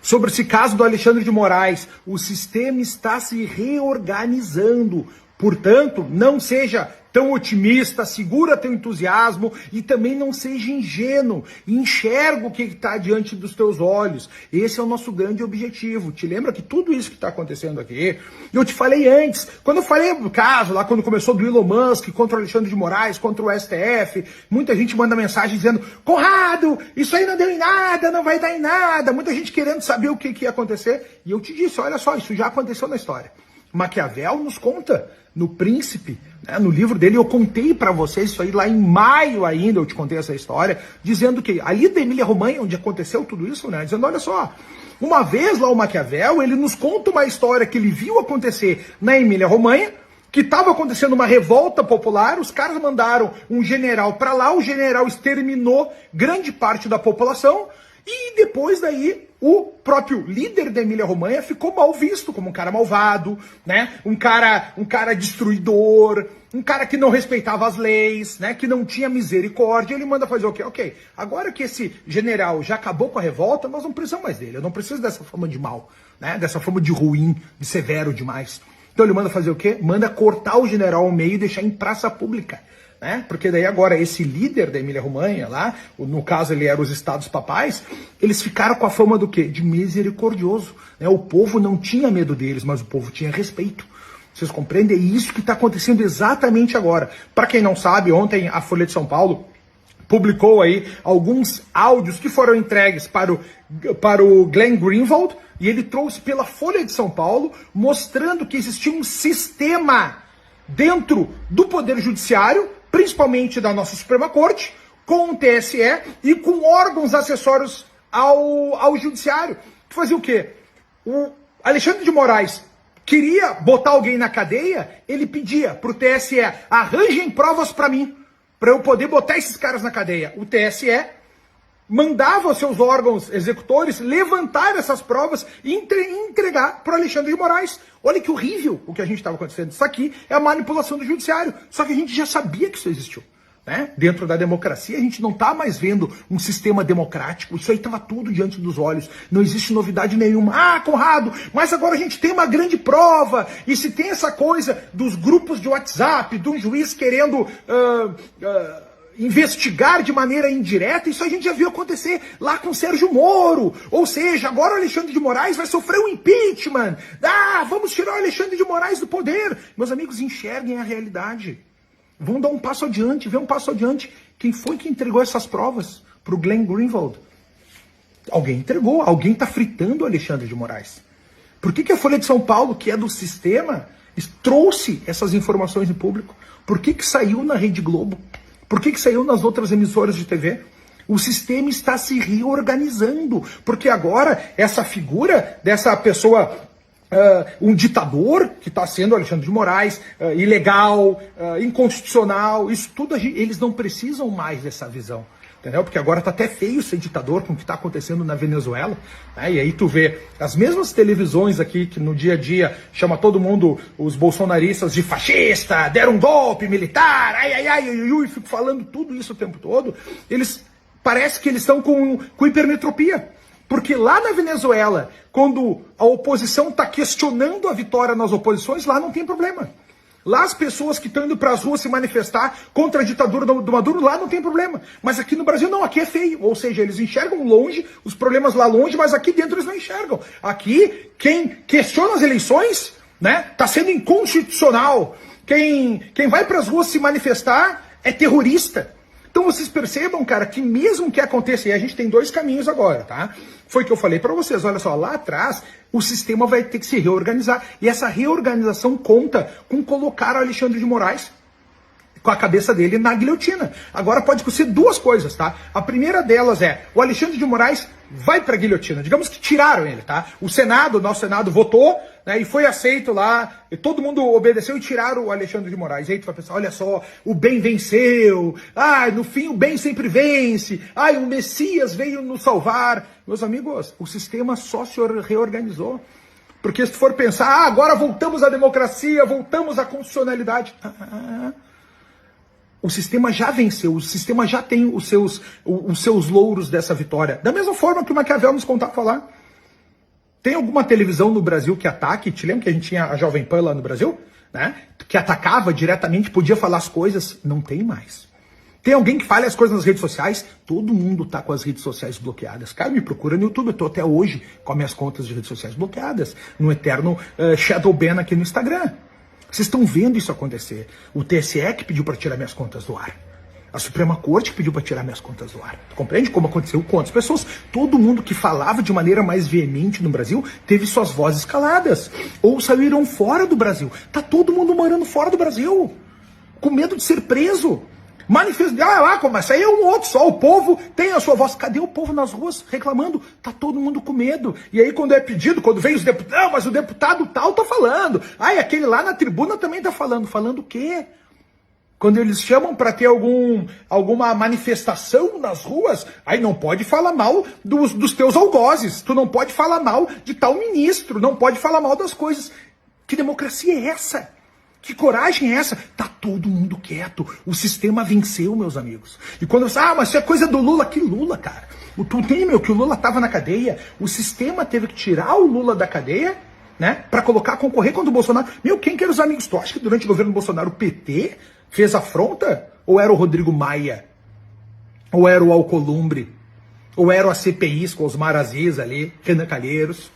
sobre esse caso do Alexandre de Moraes. O sistema está se reorganizando. Portanto, não seja tão otimista, segura teu entusiasmo e também não seja ingênuo. Enxerga o que está diante dos teus olhos. Esse é o nosso grande objetivo. Te lembra que tudo isso que está acontecendo aqui, eu te falei antes, quando eu falei do caso, lá quando começou do Elon Musk contra o Alexandre de Moraes, contra o STF, muita gente manda mensagem dizendo: Conrado, isso aí não deu em nada, não vai dar em nada. Muita gente querendo saber o que ia acontecer. E eu te disse, olha só, isso já aconteceu na história. Maquiavel nos conta, no Príncipe, né, no livro dele, eu contei para vocês isso aí lá em maio ainda, eu te contei essa história, dizendo que ali da Emília-Romanha, onde aconteceu tudo isso, né, dizendo, olha só, uma vez lá o Maquiavel, ele nos conta uma história que ele viu acontecer na Emília-Romanha, que estava acontecendo uma revolta popular, os caras mandaram um general para lá, o general exterminou grande parte da população, e depois daí o próprio líder da Emília-Romanha ficou mal visto como um cara malvado, né? Um cara destruidor, um cara que não respeitava as leis, né? Que não tinha misericórdia. Ele manda fazer o quê? Ok, agora que esse general já acabou com a revolta, nós não precisamos mais dele. Eu não preciso dessa fama de mal, né? Dessa fama de ruim, de severo demais. Então ele manda fazer o quê? Manda cortar o general ao meio e deixar em praça pública. Né? Porque daí agora esse líder da Emília-Romanha lá, no caso ele era os Estados Papais, eles ficaram com a fama do quê? De misericordioso. Né? O povo não tinha medo deles, mas o povo tinha respeito. Vocês compreendem? É isso que está acontecendo exatamente agora. Para quem não sabe, ontem a Folha de São Paulo publicou aí alguns áudios que foram entregues para o Glenn Greenwald, e ele trouxe pela Folha de São Paulo, mostrando que existia um sistema dentro do Poder Judiciário, principalmente da nossa Suprema Corte, com o TSE e com órgãos acessórios ao Judiciário. Fazia o quê? O Alexandre de Moraes queria botar alguém na cadeia, ele pedia para o TSE, arranjem provas para mim, para eu poder botar esses caras na cadeia. O TSE mandava os seus órgãos executores levantar essas provas e entregar para o Alexandre de Moraes. Olha que horrível o que a gente estava acontecendo. Isso aqui é a manipulação do judiciário. Só que a gente já sabia que isso existiu. Né? Dentro da democracia, a gente não está mais vendo um sistema democrático. Isso aí estava tudo diante dos olhos. Não existe novidade nenhuma. Ah, Conrado, mas agora a gente tem uma grande prova. E se tem essa coisa dos grupos de WhatsApp, de um juiz querendo investigar de maneira indireta, isso a gente já viu acontecer lá com Sérgio Moro. Ou seja, agora o Alexandre de Moraes vai sofrer um impeachment. Ah, vamos tirar o Alexandre de Moraes do poder. Meus amigos, enxerguem a realidade. Vão dar um passo adiante, vê um passo adiante. Quem foi que entregou essas provas para o Glenn Greenwald? Alguém entregou, alguém está fritando o Alexandre de Moraes. Por que a Folha de São Paulo, que é do sistema, trouxe essas informações em público? Por que saiu na Rede Globo? Por que saiu nas outras emissoras de TV? O sistema está se reorganizando, porque agora essa figura dessa pessoa, um ditador, que está sendo Alexandre de Moraes, ilegal, inconstitucional, isso tudo eles não precisam mais dessa visão. Entendeu? Porque agora tá até feio ser ditador com o que está acontecendo na Venezuela. Né? E aí tu vê as mesmas televisões aqui que no dia a dia chama todo mundo, os bolsonaristas, de fascista, deram um golpe militar, e fico falando tudo isso o tempo todo. Eles parece que eles estão com hipermetropia. Porque lá na Venezuela, quando a oposição está questionando a vitória nas oposições, lá não tem problema. Lá as pessoas que estão indo para as ruas se manifestar contra a ditadura do Maduro, lá não tem problema. Mas aqui no Brasil não, aqui é feio. Ou seja, eles enxergam longe, os problemas lá longe, mas aqui dentro eles não enxergam. Aqui, quem questiona as eleições, né, tá sendo inconstitucional. Quem vai para as ruas se manifestar é terrorista. Então vocês percebam, cara, que mesmo que aconteça, e a gente tem dois caminhos agora, tá? Foi o que eu falei para vocês, olha só, lá atrás o sistema vai ter que se reorganizar. E essa reorganização conta com colocar o Alexandre de Moraes com a cabeça dele na guilhotina. Agora pode ser duas coisas, tá? A primeira delas é, o Alexandre de Moraes vai para a guilhotina. Digamos que tiraram ele, tá? O Senado, nosso Senado votou, né, e foi aceito lá, e todo mundo obedeceu e tiraram o Alexandre de Moraes. E aí tu vai pensar, olha só, o bem venceu, no fim o bem sempre vence, o Messias veio nos salvar. Meus amigos, o sistema só se reorganizou. Porque se tu for pensar, agora voltamos à democracia, voltamos à constitucionalidade. O sistema já venceu, o sistema já tem os seus louros dessa vitória. Da mesma forma que o Maquiavel nos contava falar. Tem alguma televisão no Brasil que ataque? Te lembra que a gente tinha a Jovem Pan lá no Brasil? Né? Que atacava diretamente, podia falar as coisas? Não tem mais. Tem alguém que fale as coisas nas redes sociais? Todo mundo tá com as redes sociais bloqueadas. Cara, me procura no YouTube, eu tô até hoje com as minhas contas de redes sociais bloqueadas. No eterno shadow ban aqui no Instagram. Vocês estão vendo isso acontecer. O TSE que pediu para tirar minhas contas do ar. A Suprema Corte que pediu para tirar minhas contas do ar. Compreende como aconteceu? Quantas pessoas? Todo mundo que falava de maneira mais veemente no Brasil teve suas vozes caladas. Ou saíram fora do Brasil. Tá todo mundo morando fora do Brasil. Com medo de ser preso. Mas aí é um outro só. O povo tem a sua voz. Cadê o povo nas ruas reclamando? Tá todo mundo com medo. E aí quando é pedido, quando vem os deputados, não, mas o deputado tal tá falando. Ai, aquele lá na tribuna também tá falando. Falando o quê? Quando eles chamam para ter alguma manifestação nas ruas, aí não pode falar mal dos teus algozes. Tu não pode falar mal de tal ministro. Não pode falar mal das coisas. Que democracia é essa? Que coragem é essa? Tá todo mundo quieto. O sistema venceu, meus amigos. E quando você, mas isso é coisa do Lula. Que Lula, cara? Tu tem, que o Lula tava na cadeia. O sistema teve que tirar o Lula da cadeia, né? Pra colocar, concorrer contra o Bolsonaro. Quem que eram os amigos? Tu acha que durante o governo Bolsonaro o PT fez afronta? Ou era o Rodrigo Maia? Ou era o Alcolumbre? Ou eram as CPIs com os Marazis ali, Renan Calheiros?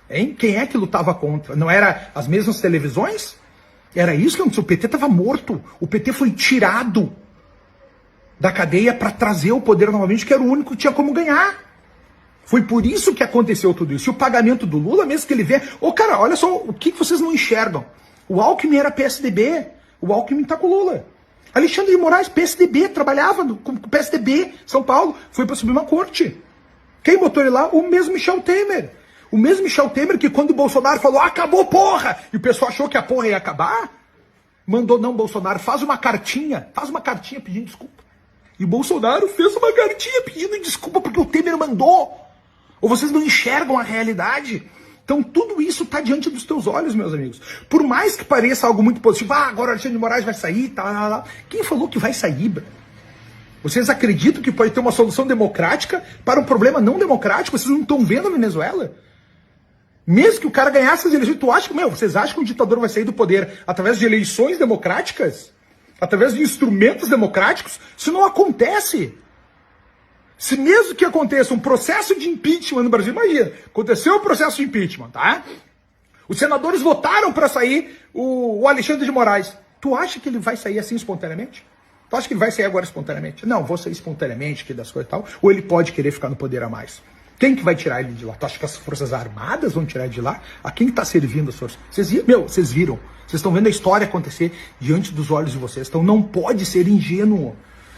Hein? Quem é que lutava contra? Não era as mesmas televisões? Era isso que aconteceu. O PT estava morto. O PT foi tirado da cadeia para trazer o poder novamente, que era o único que tinha como ganhar. Foi por isso que aconteceu tudo isso. E o pagamento do Lula, mesmo que ele vê... Cara, olha só, o que vocês não enxergam? O Alckmin era PSDB. O Alckmin tá com o Lula. Alexandre de Moraes, PSDB, trabalhava com o PSDB, São Paulo, foi para subir uma corte. Quem botou ele lá? O mesmo Michel Temer. O mesmo Michel Temer que quando o Bolsonaro falou, acabou porra, e o pessoal achou que a porra ia acabar, mandou, não, Bolsonaro, faz uma cartinha pedindo desculpa. E o Bolsonaro fez uma cartinha pedindo desculpa porque o Temer mandou. Ou vocês não enxergam a realidade? Então tudo isso está diante dos teus olhos, meus amigos. Por mais que pareça algo muito positivo, agora o Alexandre de Moraes vai sair, tá. Quem falou que vai sair, bro? Vocês acreditam que pode ter uma solução democrática para um problema não democrático? Vocês não estão vendo a Venezuela? Mesmo que o cara ganhasse as eleições, vocês acham que o ditador vai sair do poder através de eleições democráticas? Através de instrumentos democráticos? Isso não acontece. Se mesmo que aconteça um processo de impeachment no Brasil, imagina, aconteceu um processo de impeachment, tá? Os senadores votaram para sair o Alexandre de Moraes. Tu acha que ele vai sair assim espontaneamente? Tu acha que ele vai sair agora espontaneamente? Não, vou sair espontaneamente, que das coisas e tal. Ou ele pode querer ficar no poder a mais? Quem que vai tirar ele de lá? Tu acha que as Forças Armadas vão tirar ele de lá? A quem está servindo as forças? Vocês viram? Vocês estão vendo a história acontecer diante dos olhos de vocês. Então não pode ser ingênuo.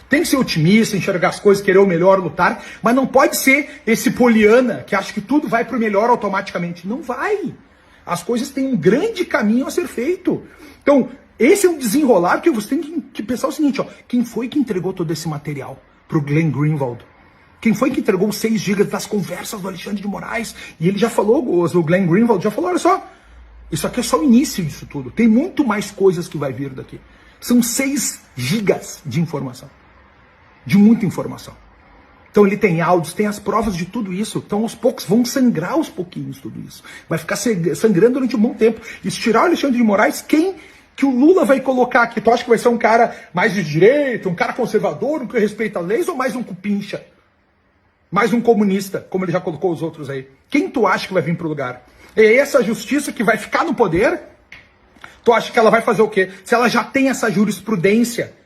Tem que ser otimista, enxergar as coisas, querer o melhor, lutar. Mas não pode ser esse poliana que acha que tudo vai para o melhor automaticamente. Não vai. As coisas têm um grande caminho a ser feito. Então, esse é um desenrolar que você tem que pensar o seguinte, quem foi que entregou todo esse material para o Glenn Greenwald? Quem foi que entregou os 6 gigas das conversas do Alexandre de Moraes? E ele já falou, o Glenn Greenwald já falou, olha só, isso aqui é só o início disso tudo. Tem muito mais coisas que vai vir daqui. São 6 gigas de informação. De muita informação. Então ele tem áudios, tem as provas de tudo isso. Então aos poucos vão sangrar aos pouquinhos tudo isso. Vai ficar sangrando durante um bom tempo. E se tirar o Alexandre de Moraes, quem que o Lula vai colocar aqui? Tu acha que vai ser um cara mais de direita, um cara conservador, um que respeita as leis, ou mais um cupincha? Mais um comunista, como ele já colocou os outros aí. Quem tu acha que vai vir pro lugar? É essa justiça que vai ficar no poder? Tu acha que ela vai fazer o quê? Se ela já tem essa jurisprudência.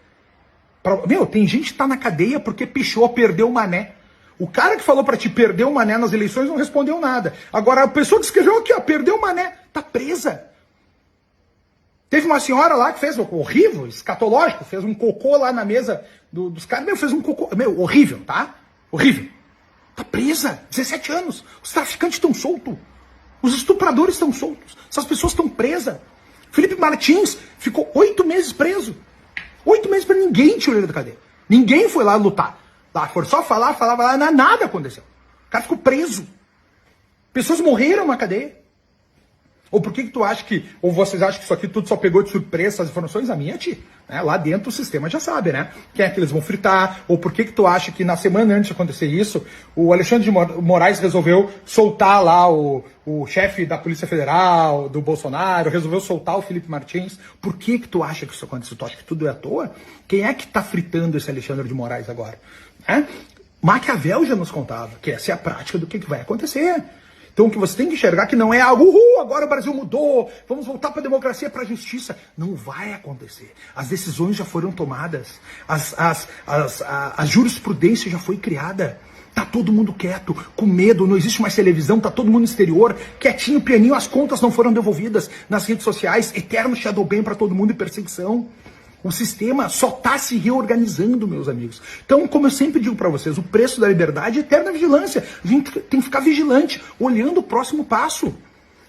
Tem gente que tá na cadeia porque pichou, perdeu o mané. O cara que falou pra ti perder o mané nas eleições não respondeu nada. Agora a pessoa que escreveu aqui, perdeu o mané, tá presa. Teve uma senhora lá que fez horrível, escatológico, fez um cocô lá na mesa dos caras. Fez um cocô, horrível, tá? Horrível. Tá presa, 17 anos. Os traficantes estão soltos. Os estupradores estão soltos. Essas pessoas estão presas. Felipe Martins ficou 8 meses preso. 8 meses para ninguém tirou ele da cadeia. Ninguém foi lá lutar. Lá foram só falava, nada aconteceu. O cara ficou preso. Pessoas morreram na cadeia. Ou por que tu acha que, ou vocês acham que isso aqui tudo só pegou de surpresa essas informações? A minha, tia. Né? Lá dentro o sistema já sabe, né? Quem é que eles vão fritar? Ou por que tu acha que na semana antes de acontecer isso, o Alexandre de Moraes resolveu soltar lá o chefe da Polícia Federal, do Bolsonaro, resolveu soltar o Felipe Martins? Por que tu acha que isso aconteceu? Tu acha que tudo é à toa? Quem é que tá fritando esse Alexandre de Moraes agora? Maquiavel já nos contava que essa é a prática do que vai acontecer. Então o que você tem que enxergar que não é algo, agora o Brasil mudou, vamos voltar para a democracia, para a justiça. Não vai acontecer. As decisões já foram tomadas, a jurisprudência já foi criada. Tá todo mundo quieto, com medo, não existe mais televisão, tá todo mundo no exterior, quietinho, pianinho, as contas não foram devolvidas nas redes sociais, eterno shadow ban para todo mundo e perseguição. O sistema só está se reorganizando, meus amigos. Então, como eu sempre digo para vocês, o preço da liberdade é eterna vigilância. A gente tem que ficar vigilante, olhando o próximo passo.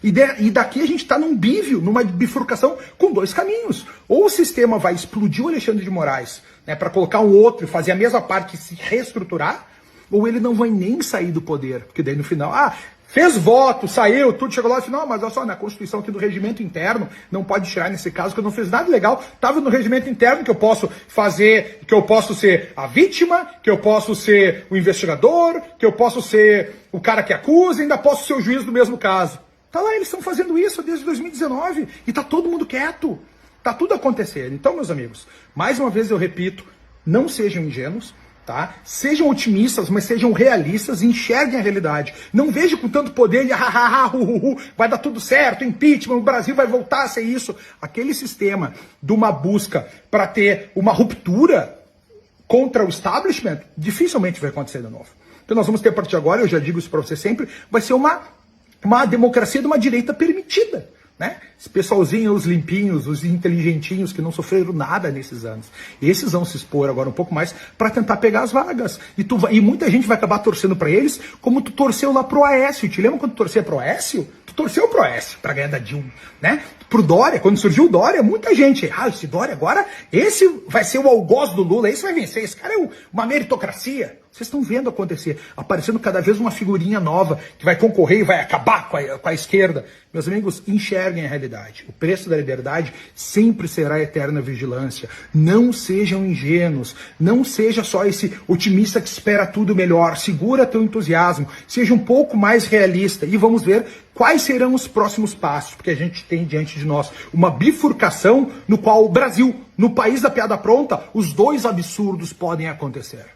E daqui a gente está num bívio, numa bifurcação com dois caminhos. Ou o sistema vai explodir o Alexandre de Moraes, né, para colocar um outro e fazer a mesma parte e se reestruturar, ou ele não vai nem sair do poder. Porque daí no final, fez voto, saiu, tudo chegou lá e falou, não, mas olha só, na Constituição aqui do regimento interno, não pode tirar nesse caso que eu não fiz nada legal, estava no regimento interno que eu posso fazer, que eu posso ser a vítima, que eu posso ser o investigador, que eu posso ser o cara que acusa, ainda posso ser o juiz do mesmo caso. Tá lá, eles estão fazendo isso desde 2019 e tá todo mundo quieto, tá tudo acontecendo. Então, meus amigos, mais uma vez eu repito, não sejam ingênuos, tá? Sejam otimistas, mas sejam realistas e enxerguem a realidade. Não vejam com tanto poder e vai dar tudo certo, impeachment, o Brasil vai voltar a ser isso. Aquele sistema de uma busca para ter uma ruptura contra o establishment, dificilmente vai acontecer de novo. Então nós vamos ter a partir de agora, eu já digo isso para você sempre, vai ser uma democracia de uma direita permitida. Né? Esse pessoalzinho, os limpinhos, os inteligentinhos que não sofreram nada nesses anos. Esses vão se expor agora um pouco mais para tentar pegar as vagas. E muita gente vai acabar torcendo para eles, como tu torceu lá pro Aécio. Te lembra quando tu torcia pro Aécio? Tu torceu pro Aécio para ganhar da Dilma, né? Pro Dória, quando surgiu o Dória, muita gente, esse Dória agora, esse vai ser o algoz do Lula, esse vai vencer, esse cara é uma meritocracia. Vocês estão vendo acontecer, aparecendo cada vez uma figurinha nova que vai concorrer e vai acabar com a esquerda. Meus amigos, enxerguem a realidade. O preço da liberdade sempre será eterna vigilância. Não sejam ingênuos. Não seja só esse otimista que espera tudo melhor. Segura teu entusiasmo. Seja um pouco mais realista. E vamos ver quais serão os próximos passos. Porque a gente tem diante de nós uma bifurcação no qual o Brasil, no país da piada pronta, os dois absurdos podem acontecer.